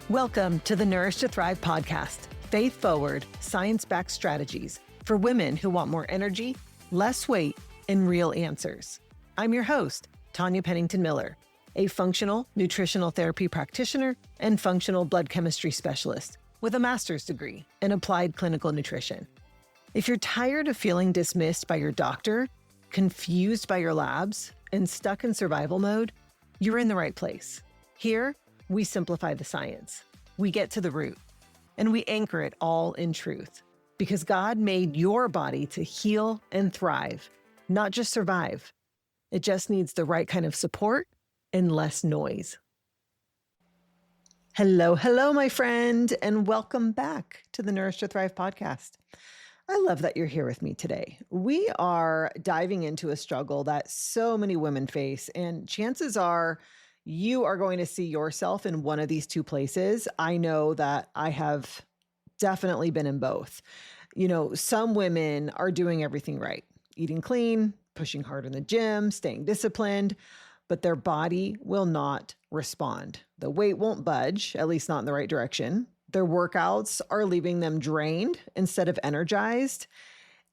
Welcome to the Nourish to Thrive podcast, faith-forward, science-backed strategies for women who want more energy, less weight, and real answers. I'm your host, Tanya Pennington-Miller, a functional nutritional therapy practitioner and functional blood chemistry specialist with a master's degree in applied clinical nutrition. If you're tired of feeling dismissed by your doctor, confused by your labs, and stuck in survival mode, you're in the right place. Here, we simplify the science. We get to the root, and we anchor it all in truth, because God made your body to heal and thrive, not just survive. It just needs the right kind of support and less noise. Hello, my friend, and welcome back to the Nourish to Thrive podcast. I love that you're here with me today. We are diving into a struggle that so many women face, and chances are you are going to see yourself in one of these two places. I know that I have definitely been in both. You know, some women are doing everything right, eating clean, pushing hard in the gym, staying disciplined, but their body will not respond. The weight won't budge, at least not in the right direction. Their workouts are leaving them drained instead of energized,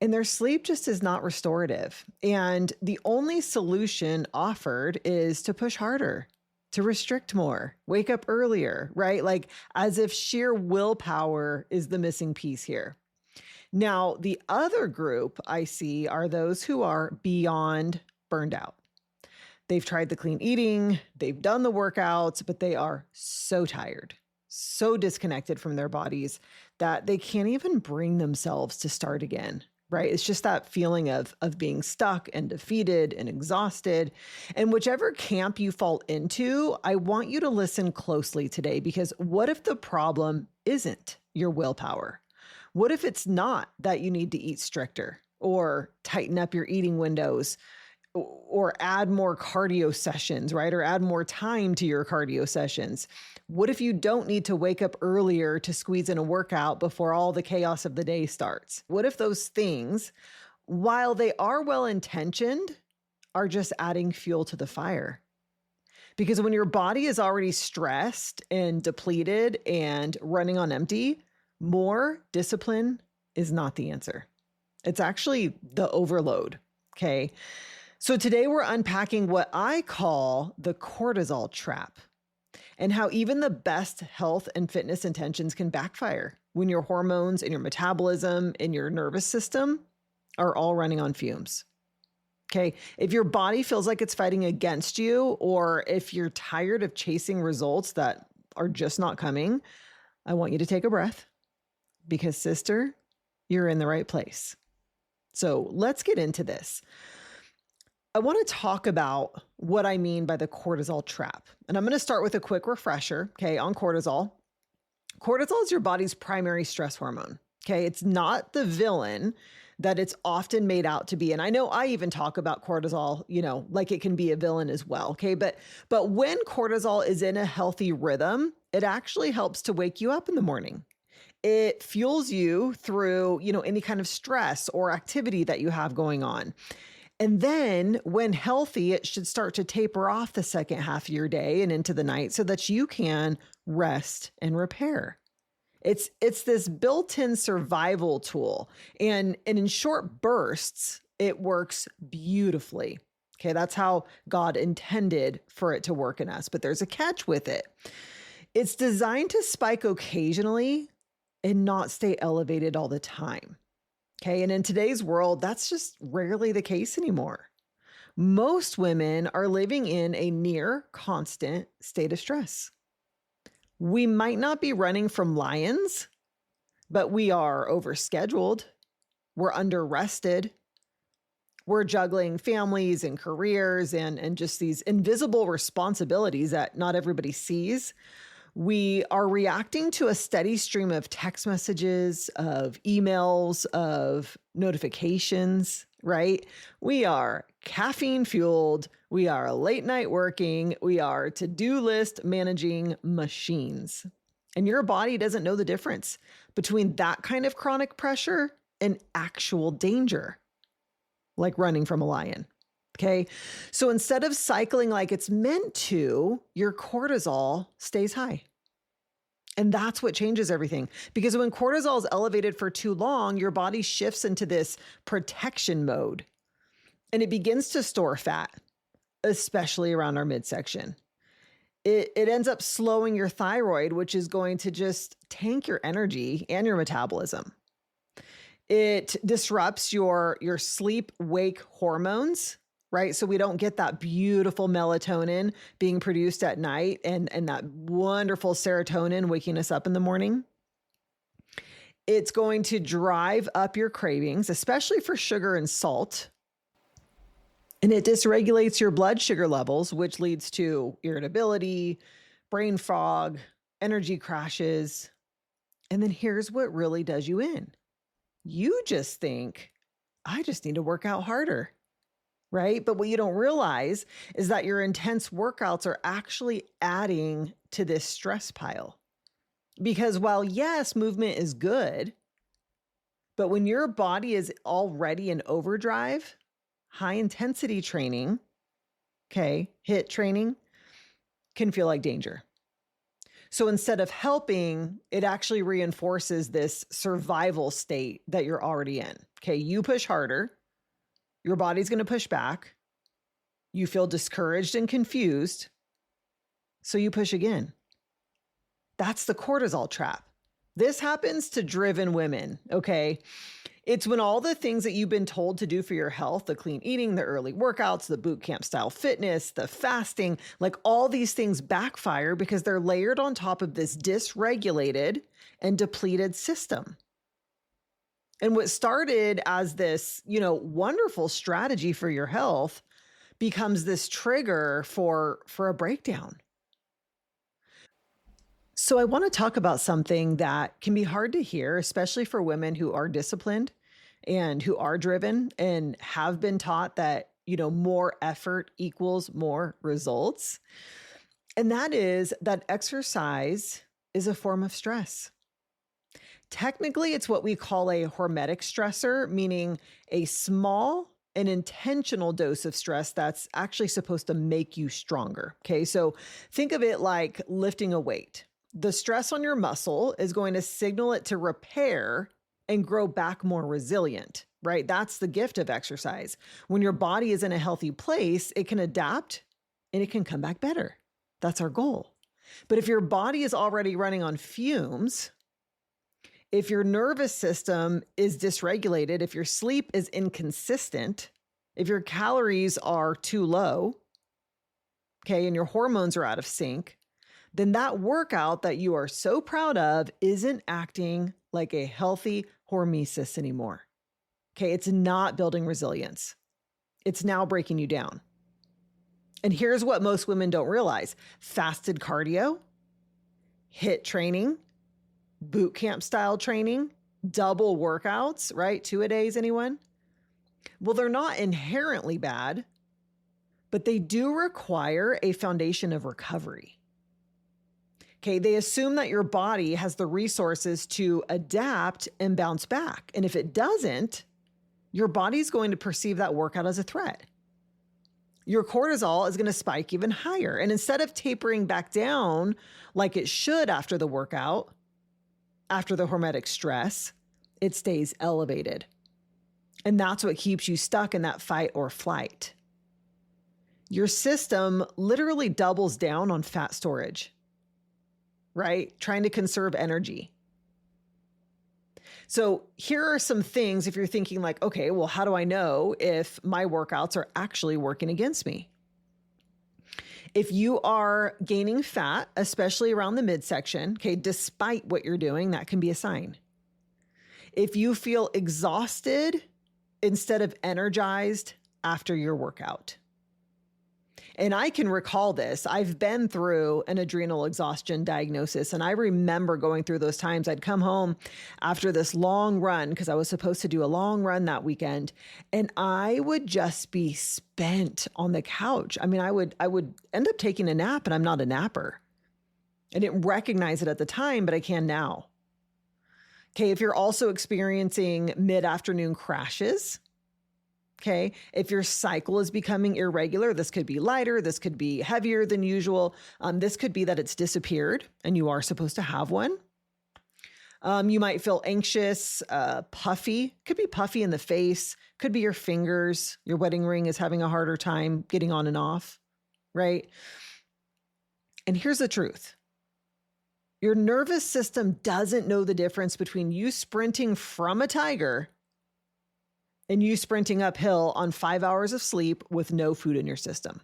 and their sleep just is not restorative. And the only solution offered is to push harder, to restrict more, wake up earlier, right? Like as if sheer willpower is the missing piece here. Now, the other group I see are those who are beyond burned out. They've tried the clean eating, they've done the workouts, but they are so tired, so disconnected from their bodies that they can't even bring themselves to start again. Right? It's just that feeling of being stuck and defeated and exhausted. And whichever camp you fall into, I want you to listen closely today, because what if the problem isn't your willpower? What if it's not that you need to eat stricter or tighten up your eating windows or add more cardio sessions, right? Or add more time to your cardio sessions? What if you don't need to wake up earlier to squeeze in a workout before all the chaos of the day starts? What if those things, while they are well-intentioned, are just adding fuel to the fire? Because when your body is already stressed and depleted and running on empty, more discipline is not the answer. It's actually the overload, okay? So today we're unpacking what I call the cortisol trap, and how even the best health and fitness intentions can backfire when your hormones and your metabolism and your nervous system are all running on fumes. Okay. If your body feels like it's fighting against you, or if you're tired of chasing results that are just not coming, I want you to take a breath, because sister, you're in the right place. So let's get into this. I want to talk about what I mean by the cortisol trap. And I'm going to start with a quick refresher, okay, on cortisol. Cortisol is your body's primary stress hormone, okay? It's not the villain that it's often made out to be. And I know I even talk about cortisol, you know, like it can be a villain as well, okay? But when cortisol is in a healthy rhythm, it actually helps to wake you up in the morning. It fuels you through, you know, any kind of stress or activity that you have going on. And then when healthy, it should start to taper off the second half of your day and into the night so that you can rest and repair. It's this built-in survival tool. And in short bursts, it works beautifully. Okay, that's how God intended for it to work in us. But there's a catch with it. It's designed to spike occasionally and not stay elevated all the time. Okay. And in today's world, that's just rarely the case anymore. Most women are living in a near constant state of stress. We might not be running from lions, but we are overscheduled. We're under-rested. We're juggling families and careers and just these invisible responsibilities that not everybody sees. We are reacting to a steady stream of text messages, of emails, of notifications, right? We are caffeine fueled. We are late night working. We are to-do list managing machines. And your body doesn't know the difference between that kind of chronic pressure and actual danger, like running from a lion. Okay. So instead of cycling like it's meant to, your cortisol stays high. And that's what changes everything. Because when cortisol is elevated for too long, your body shifts into this protection mode and it begins to store fat, especially around our midsection. It ends up slowing your thyroid, which is going to just tank your energy and your metabolism. It disrupts your sleep-wake hormones, right? So we don't get that beautiful melatonin being produced at night and that wonderful serotonin waking us up in the morning. It's going to drive up your cravings, especially for sugar and salt. And it dysregulates your blood sugar levels, which leads to irritability, brain fog, energy crashes. And then here's what really does you in. You just think, I just need to work out harder, right? But what you don't realize is that your intense workouts are actually adding to this stress pile. Because while yes, movement is good, but when your body is already in overdrive, high intensity training, HIIT training, can feel like danger. So instead of helping, it actually reinforces this survival state that you're already in. You push harder, your body's going to push back. You feel discouraged and confused, so you push again. That's the cortisol trap. This happens to driven women, It's when all the things that you've been told to do for your health, the clean eating, the early workouts, the boot camp style fitness, the fasting, like all these things backfire because they're layered on top of this dysregulated and depleted system. And what started as this, wonderful strategy for your health becomes this trigger for a breakdown. So I want to talk about something that can be hard to hear, especially for women who are disciplined and who are driven and have been taught that, more effort equals more results. And that is that exercise is a form of stress. Technically, it's what we call a hormetic stressor, meaning a small and intentional dose of stress that's actually supposed to make you stronger. So think of it like lifting a weight. The stress on your muscle is going to signal it to repair and grow back more resilient, right? That's the gift of exercise. When your body is in a healthy place, it can adapt and it can come back better. That's our goal. But if your body is already running on fumes, if your nervous system is dysregulated, if your sleep is inconsistent, if your calories are too low, and your hormones are out of sync, then that workout that you are so proud of isn't acting like a healthy hormesis anymore. It's not building resilience. It's now breaking you down. And here's what most women don't realize. Fasted cardio, HIIT training, boot camp style training, double workouts, right? 2-a-days, anyone? Well, they're not inherently bad, but they do require a foundation of recovery. They assume that your body has the resources to adapt and bounce back. And if it doesn't, your body's going to perceive that workout as a threat. Your cortisol is going to spike even higher. And instead of tapering back down like it should after the workout, after the hormetic stress, it stays elevated. And that's what keeps you stuck in that fight or flight. Your system literally doubles down on fat storage, right? Trying to conserve energy. So here are some things if you're thinking like, okay, well, how do I know if my workouts are actually working against me? If you are gaining fat, especially around the midsection, despite what you're doing, that can be a sign. If you feel exhausted instead of energized after your workout. And I can recall this. I've been through an adrenal exhaustion diagnosis, and I remember going through those times. I'd come home after this long run because I was supposed to do a long run that weekend, and I would just be spent on the couch. I mean, I would end up taking a nap, and I'm not a napper. I didn't recognize it at the time, but I can now. If you're also experiencing mid-afternoon crashes, Okay. If your cycle is becoming irregular, this could be lighter, this could be heavier than usual. This could be that it's disappeared and you are supposed to have one. You might feel anxious, puffy, could be puffy in the face, could be your fingers, your wedding ring is having a harder time getting on and off, right? And here's the truth. Your nervous system doesn't know the difference between you sprinting from a tiger and you sprinting uphill on 5 hours of sleep with no food in your system.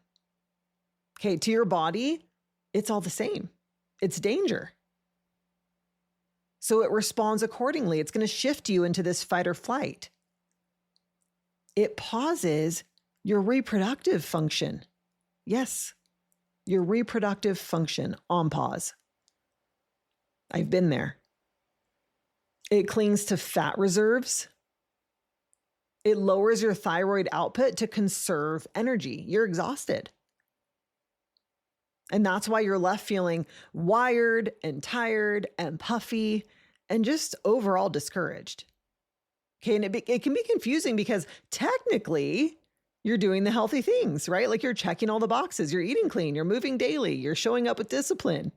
Okay, to your body, it's all the same. It's danger. So it responds accordingly. It's going to shift you into this fight or flight. It pauses your reproductive function. Yes, your reproductive function on pause. I've been there. It clings to fat reserves. It lowers your thyroid output to conserve energy. You're exhausted. And that's why you're left feeling wired and tired and puffy and just overall discouraged. Okay, and it can be confusing because technically you're doing the healthy things, right? Like you're checking all the boxes, you're eating clean, you're moving daily, you're showing up with discipline.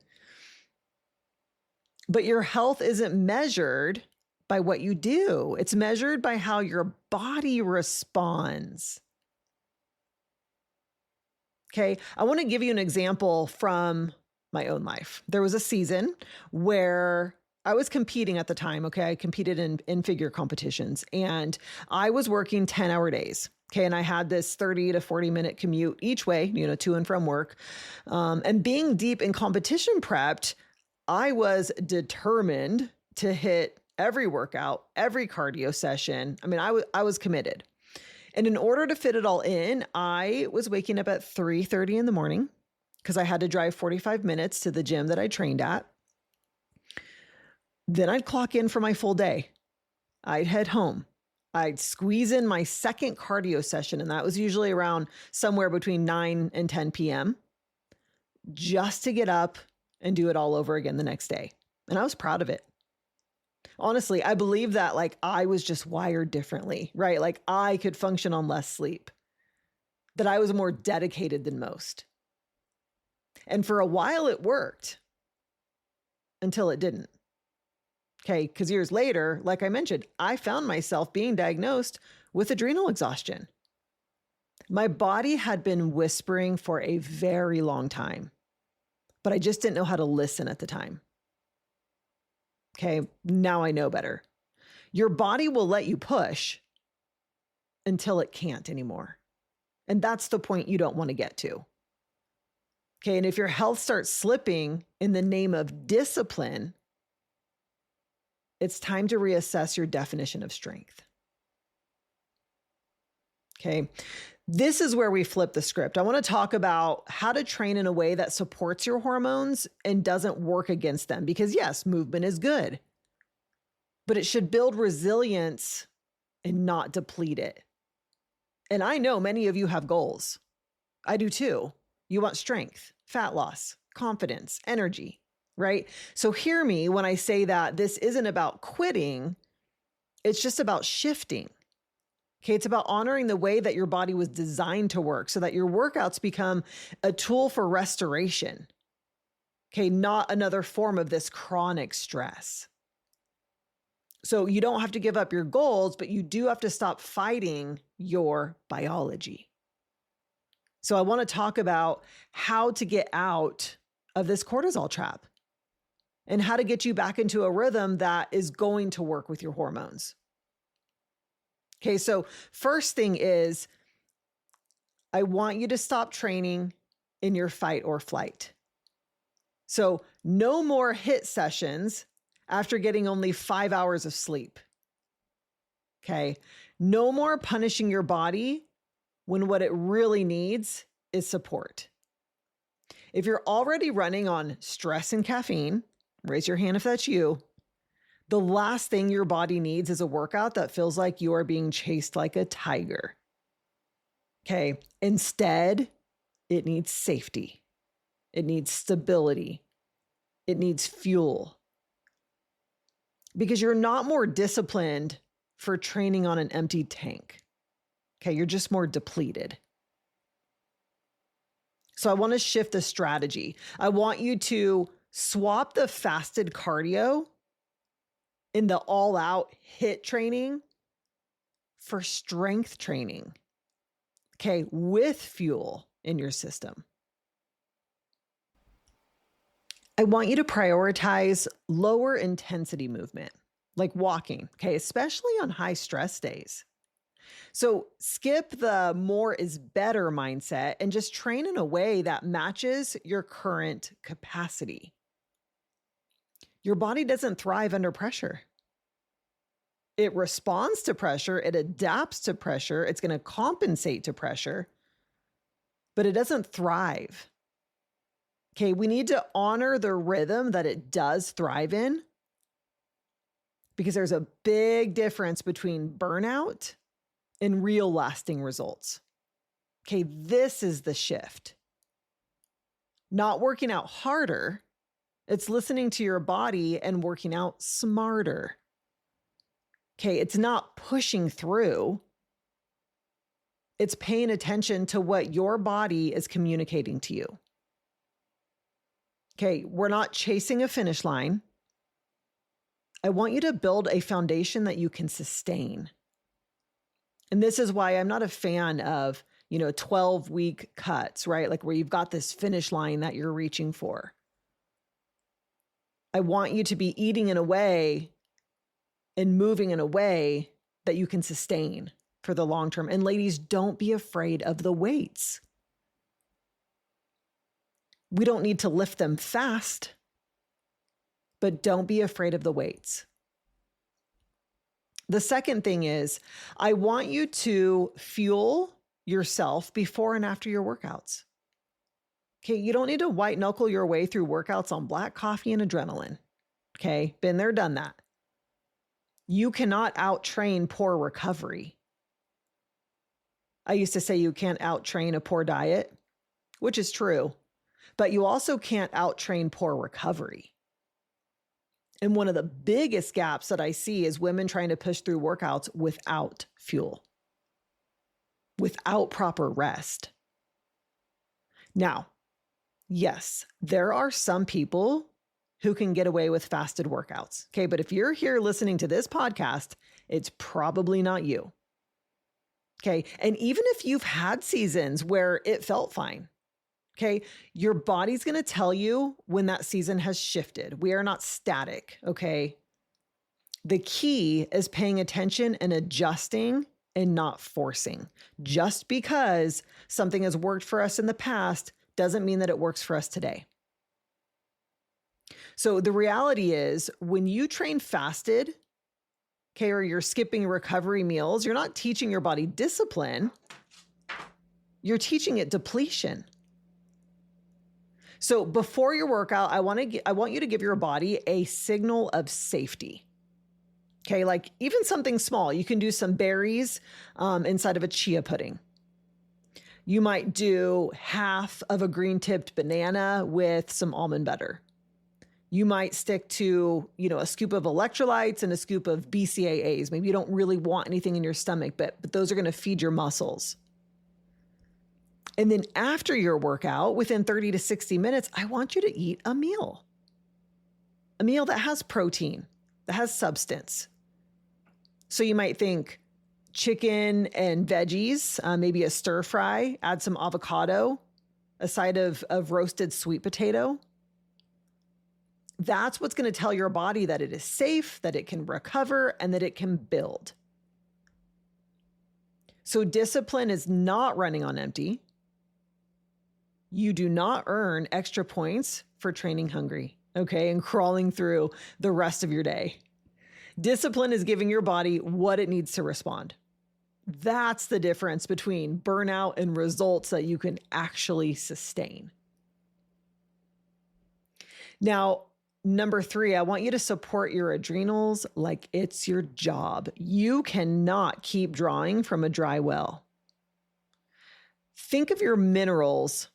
But your health isn't measured by what you do. It's measured by how your body responds. Okay, I want to give you an example from my own life. There was a season where I was competing at the time. Okay, I competed in figure competitions and I was working 10-hour days. Okay, and I had this 30 to 40-minute commute each way, to and from work. And being deep in competition prepped, I was determined to hit every workout, every cardio session. I mean, I was committed. And in order to fit it all in, I was waking up at 3:30 in the morning because I had to drive 45 minutes to the gym that I trained at. Then I'd clock in for my full day. I'd head home. I'd squeeze in my second cardio session, and that was usually around somewhere between 9 and 10 p.m. just to get up and do it all over again the next day. And I was proud of it. Honestly, I believe that I was just wired differently, right? Like I could function on less sleep, that I was more dedicated than most. And for a while it worked until it didn't. Okay, because years later, like I mentioned, I found myself being diagnosed with adrenal exhaustion. My body had been whispering for a very long time, but I just didn't know how to listen at the time. Okay, now I know better. Your body will let you push until it can't anymore. And that's the point you don't want to get to. Okay, and if your health starts slipping in the name of discipline, it's time to reassess your definition of strength. Okay, this is where we flip the script. I want to talk about how to train in a way that supports your hormones and doesn't work against them. Because yes, movement is good, but it should build resilience and not deplete it. And I know many of you have goals. I do too. You want strength, fat loss, confidence, energy, right? So hear me when I say that this isn't about quitting. It's just about shifting. Okay, it's about honoring the way that your body was designed to work so that your workouts become a tool for restoration. Okay, not another form of this chronic stress. So you don't have to give up your goals, but you do have to stop fighting your biology. So I want to talk about how to get out of this cortisol trap and how to get you back into a rhythm that is going to work with your hormones. Okay, so first thing is, I want you to stop training in your fight or flight. So no more HIIT sessions after getting only 5 hours of sleep. Okay, no more punishing your body when what it really needs is support. If you're already running on stress and caffeine, raise your hand if that's you. The last thing your body needs is a workout that feels like you are being chased like a tiger. Okay. Instead, it needs safety. It needs stability. It needs fuel. Because you're not more disciplined for training on an empty tank. Okay, you're just more depleted. So I want to shift the strategy. I want you to swap the fasted cardio in the all-out HIIT training for strength training. Okay, with fuel in your system. I want you to prioritize lower intensity movement, like walking, okay, especially on high stress days. So skip the more is better mindset and just train in a way that matches your current capacity. Your body doesn't thrive under pressure. It responds to pressure, it adapts to pressure, it's going to compensate to pressure, but it doesn't thrive. Okay, we need to honor the rhythm that it does thrive in, because there's a big difference between burnout and real lasting results. Okay, this is the shift. Not working out harder, it's listening to your body and working out smarter. Okay, it's not pushing through. It's paying attention to what your body is communicating to you. Okay, we're not chasing a finish line. I want you to build a foundation that you can sustain. And this is why I'm not a fan of, 12-week cuts, right? Like where you've got this finish line that you're reaching for. I want you to be eating in a way and moving in a way that you can sustain for the long term. And ladies, don't be afraid of the weights. We don't need to lift them fast, but don't be afraid of the weights. The second thing is, I want you to fuel yourself before and after your workouts. Okay, you don't need to white knuckle your way through workouts on black coffee and adrenaline. Okay, been there, done that. You cannot out-train poor recovery. I used to say you can't out-train a poor diet, which is true, but you also can't out-train poor recovery. And one of the biggest gaps that I see is women trying to push through workouts without fuel, without proper rest. Now, yes, there are some people who can get away with fasted workouts. Okay, but if you're here listening to this podcast, it's probably not you. Okay, and even if you've had seasons where it felt fine, okay, your body's going to tell you when that season has shifted. We are not static, okay? The key is paying attention and adjusting and not forcing. Just because something has worked for us in the past doesn't mean that it works for us today. So the reality is, when you train fasted, okay, or you're skipping recovery meals, you're not teaching your body discipline, you're teaching it depletion. So before your workout, I want you to give your body a signal of safety. Okay, like even something small. You can do some berries inside of a chia pudding. You might do half of a green-tipped banana with some almond butter. You might stick to, a scoop of electrolytes and a scoop of BCAAs. Maybe you don't really want anything in your stomach, but those are going to feed your muscles. And then after your workout, within 30 to 60 minutes, I want you to eat a meal that has protein, that has substance. So you might think chicken and veggies, maybe a stir fry, add some avocado, a side of roasted sweet potato. That's what's going to tell your body that it is safe, that it can recover, and that it can build. So discipline is not running on empty. You do not earn extra points for training hungry, okay, and crawling through the rest of your day. Discipline is giving your body what it needs to respond. That's the difference between burnout and results that you can actually sustain. Now, number 3, I want you to support your adrenals like it's your job. You cannot keep drawing from a dry well. Think of your minerals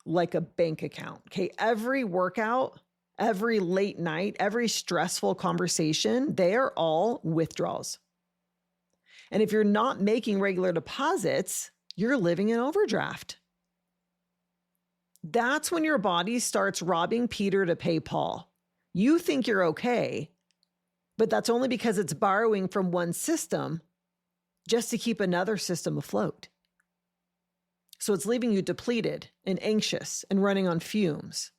like a bank account. Okay, every workout, every late night, every stressful conversation, they are all withdrawals. And if you're not making regular deposits, you're living in overdraft. That's when your body starts robbing Peter to pay Paul. You think you're okay, but that's only because it's borrowing from one system just to keep another system afloat. So it's leaving you depleted and anxious and running on fumes.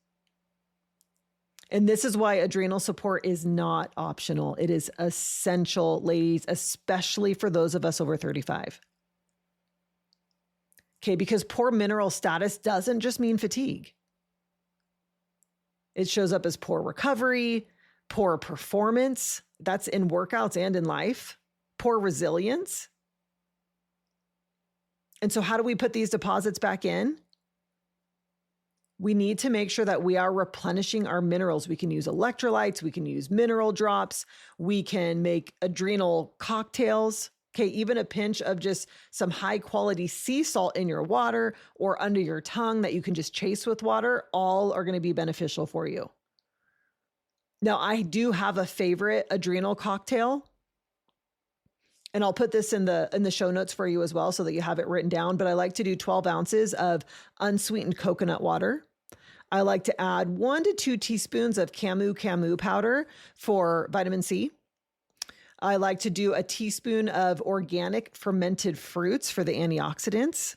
And this is why adrenal support is not optional. It is essential, ladies, especially for those of us over 35. Okay, because poor mineral status doesn't just mean fatigue. It shows up as poor recovery, poor performance. That's in workouts and in life. Poor resilience. And so how do we put these deposits back in? We need to make sure that we are replenishing our minerals. We can use electrolytes. We can use mineral drops. We can make adrenal cocktails. Okay, even a pinch of just some high quality sea salt in your water or under your tongue that you can just chase with water, all are going to be beneficial for you. Now, I do have a favorite adrenal cocktail, and I'll put this in the show notes for you as well so that you have it written down, but I like to do 12 ounces of unsweetened coconut water. I like to add 1 to 2 teaspoons of camu powder for vitamin C. I like to do a teaspoon of organic fermented fruits for the antioxidants.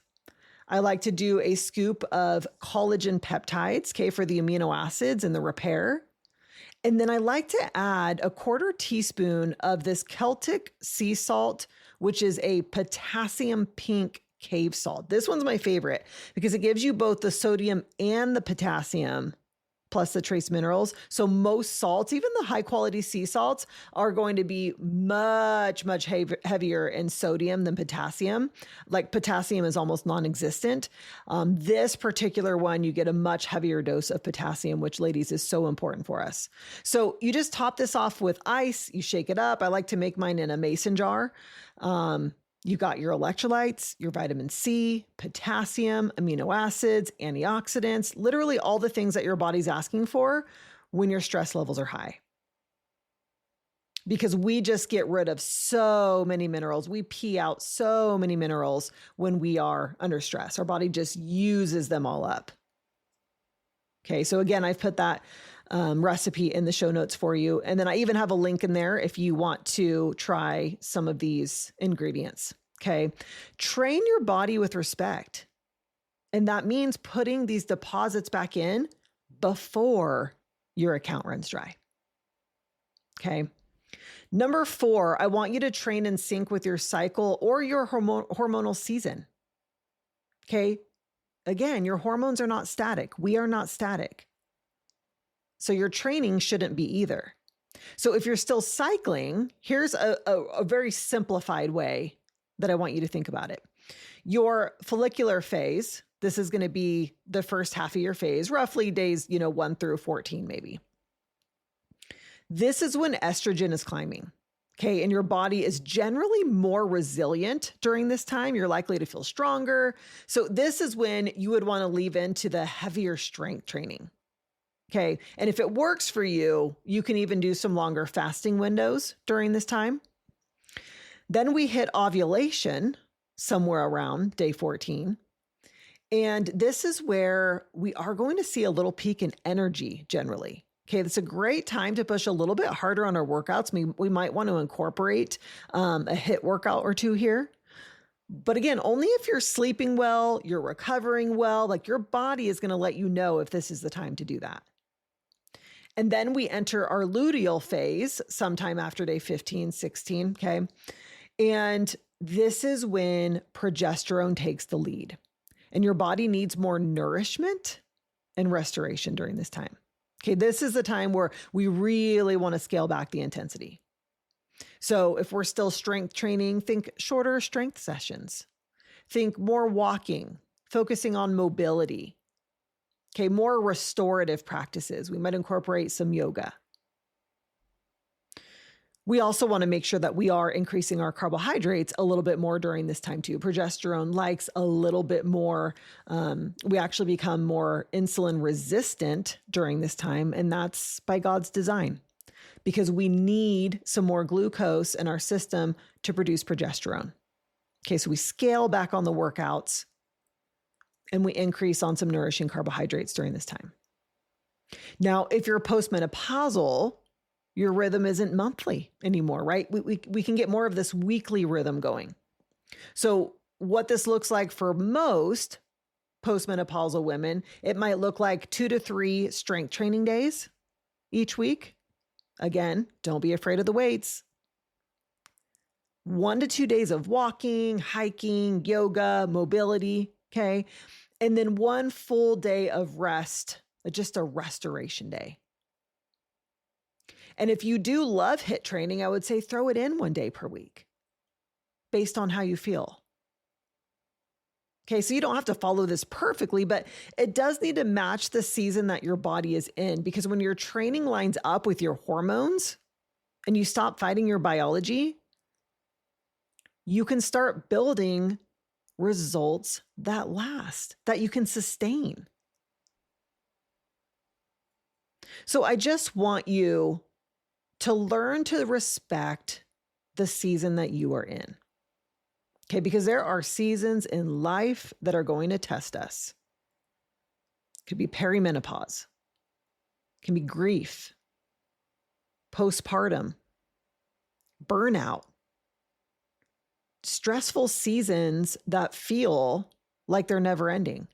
I like to do a scoop of collagen peptides, okay, for the amino acids and the repair. And then I like to add a 1/4 teaspoon of this Celtic sea salt, which is a potassium pink cave salt. This one's my favorite because it gives you both the sodium and the potassium plus the trace minerals. So most salts, even the high quality sea salts, are going to be much heavier in sodium than potassium. Like potassium is almost non-existent. This particular one, you get a much heavier dose of potassium, which, ladies, is so important for us. So you just top this off with ice, you shake it up. I like to make mine in a mason jar. You got your electrolytes, your vitamin C, potassium, amino acids, antioxidants, literally all the things that your body's asking for when your stress levels are high. Because we just get rid of so many minerals. We pee out so many minerals when we are under stress. Our body just uses them all up. Okay, so again, I've put that recipe in the show notes for you. And then I even have a link in there if you want to try some of these ingredients. Okay. Train your body with respect. And that means putting these deposits back in before your account runs dry. Okay. Number 4, I want you to train in sync with your cycle or your hormonal season. Okay. Again, your hormones are not static. We are not static. So your training shouldn't be either. So if you're still cycling, here's a very simplified way that I want you to think about it. Your follicular phase, this is going to be the first half of your phase, roughly days, 1 through 14, maybe. This is when estrogen is climbing. Okay. And your body is generally more resilient during this time. You're likely to feel stronger. So this is when you would want to leave into the heavier strength training. Okay. And if it works for you, you can even do some longer fasting windows during this time. Then we hit ovulation somewhere around day 14. And this is where we are going to see a little peak in energy generally. Okay. It's a great time to push a little bit harder on our workouts. We might want to incorporate a HIIT workout or two here. But again, only if you're sleeping well, you're recovering well, like your body is going to let you know if this is the time to do that. And then we enter our luteal phase sometime after day 15, 16, okay? And this is when progesterone takes the lead. And your body needs more nourishment and restoration during this time. Okay, this is the time where we really want to scale back the intensity. So if we're still strength training, think shorter strength sessions. Think more walking, focusing on mobility. Okay, more restorative practices. We might incorporate some yoga. We also want to make sure that we are increasing our carbohydrates a little bit more during this time too. Progesterone likes a little bit more. We actually become more insulin resistant during this time, and that's by God's design. because we need some more glucose in our system to produce progesterone. Okay, so we scale back on the workouts and we increase on some nourishing carbohydrates during this time. Now, if you're postmenopausal, your rhythm isn't monthly anymore, right? We can get more of this weekly rhythm going. So what this looks like for most postmenopausal women, it might look like 2 to 3 strength training days each week. Again, don't be afraid of the weights. 1 to 2 days of walking, hiking, yoga, mobility, okay? And then 1 full day of rest, just a restoration day. And if you do love HIIT training, I would say throw it in 1 day per week based on how you feel. Okay, so you don't have to follow this perfectly, but it does need to match the season that your body is in, because when your training lines up with your hormones and you stop fighting your biology, you can start building results that last, that you can sustain. So I just want you to learn to respect the season that you are in. Okay, because there are seasons in life that are going to test us. It could be perimenopause, it can be grief, postpartum, burnout, stressful seasons that feel like they're never ending.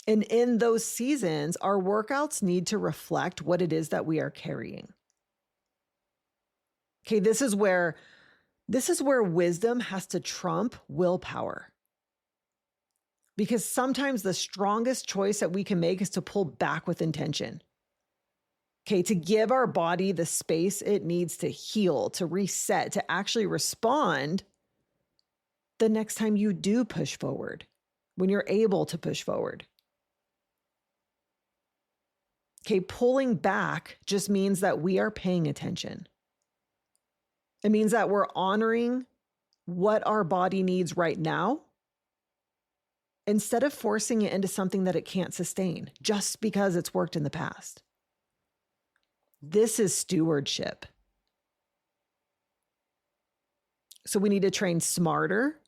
And in those seasons, our workouts need to reflect what it is that we are carrying. Okay, this is where wisdom has to trump willpower. Because sometimes the strongest choice that we can make is to pull back with intention. Okay, to give our body the space it needs to heal, to reset, to actually respond the next time you do push forward, when you're able to push forward. Okay, pulling back just means that we are paying attention. It means that we're honoring what our body needs right now instead of forcing it into something that it can't sustain just because it's worked in the past. This is stewardship. So we need to train smarter.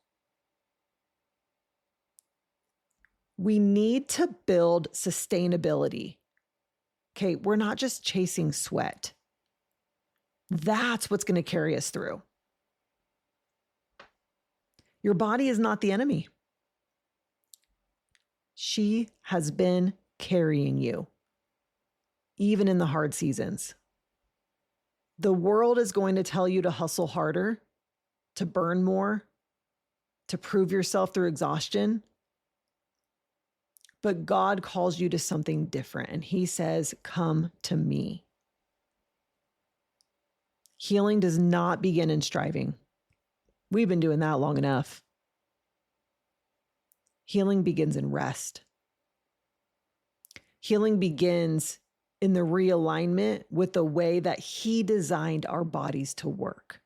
We need to build sustainability. Okay, we're not just chasing sweat. That's what's going to carry us through. Your body is not the enemy. She has been carrying you, even in the hard seasons. The world is going to tell you to hustle harder, to burn more, to prove yourself through exhaustion. But God calls you to something different, and He says, "Come to me." Healing does not begin in striving. We've been doing that long enough. Healing begins in rest. Healing begins in the realignment with the way that He designed our bodies to work.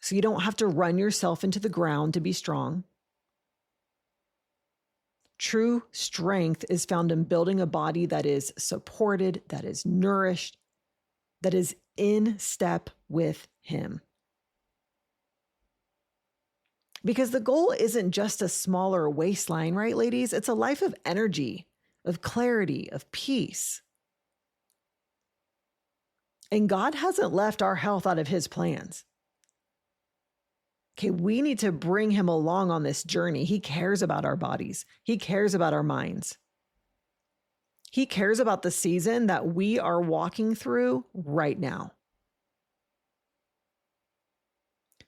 So you don't have to run yourself into the ground to be strong. True strength is found in building a body that is supported, that is nourished, that is in step with Him. Because the goal isn't just a smaller waistline, right, ladies? It's a life of energy, of clarity, of peace. And God hasn't left our health out of His plans. Okay, we need to bring Him along on this journey. He cares about our bodies. He cares about our minds. He cares about the season that we are walking through right now.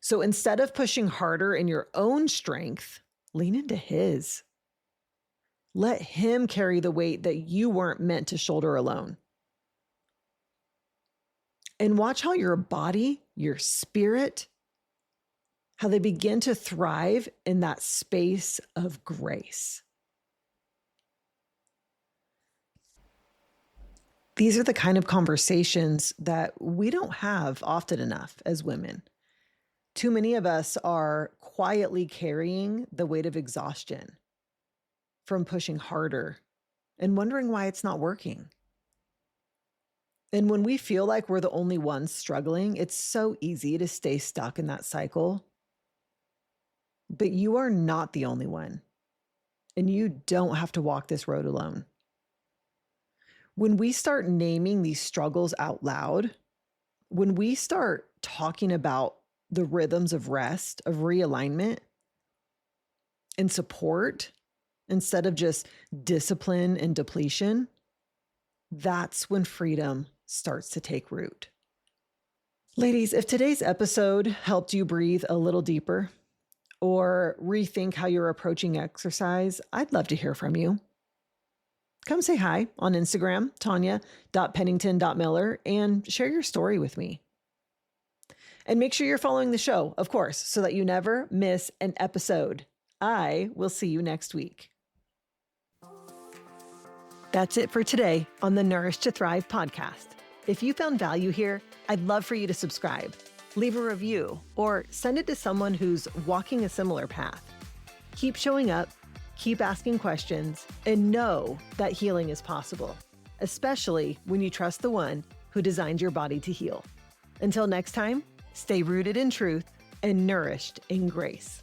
So instead of pushing harder in your own strength, lean into His. Let Him carry the weight that you weren't meant to shoulder alone. And watch how your body, your spirit, how they begin to thrive in that space of grace. These are the kind of conversations that we don't have often enough as women. Too many of us are quietly carrying the weight of exhaustion from pushing harder and wondering why it's not working. And when we feel like we're the only ones struggling, it's so easy to stay stuck in that cycle. But you are not the only one, and you don't have to walk this road alone. When we start naming these struggles out loud, when we start talking about the rhythms of rest, of realignment, and support, instead of just discipline and depletion, that's when freedom starts to take root. Ladies, if today's episode helped you breathe a little deeper or rethink how you're approaching exercise, I'd love to hear from you. Come say hi on Instagram, tanya.pennington.miller, and share your story with me. And make sure you're following the show, of course, so that you never miss an episode. I will see you next week. That's it for today on the Nourish to Thrive podcast. If you found value here, I'd love for you to subscribe, leave a review, or send it to someone who's walking a similar path. Keep showing up, keep asking questions, and know that healing is possible, especially when you trust the one who designed your body to heal. Until next time, stay rooted in truth and nourished in grace.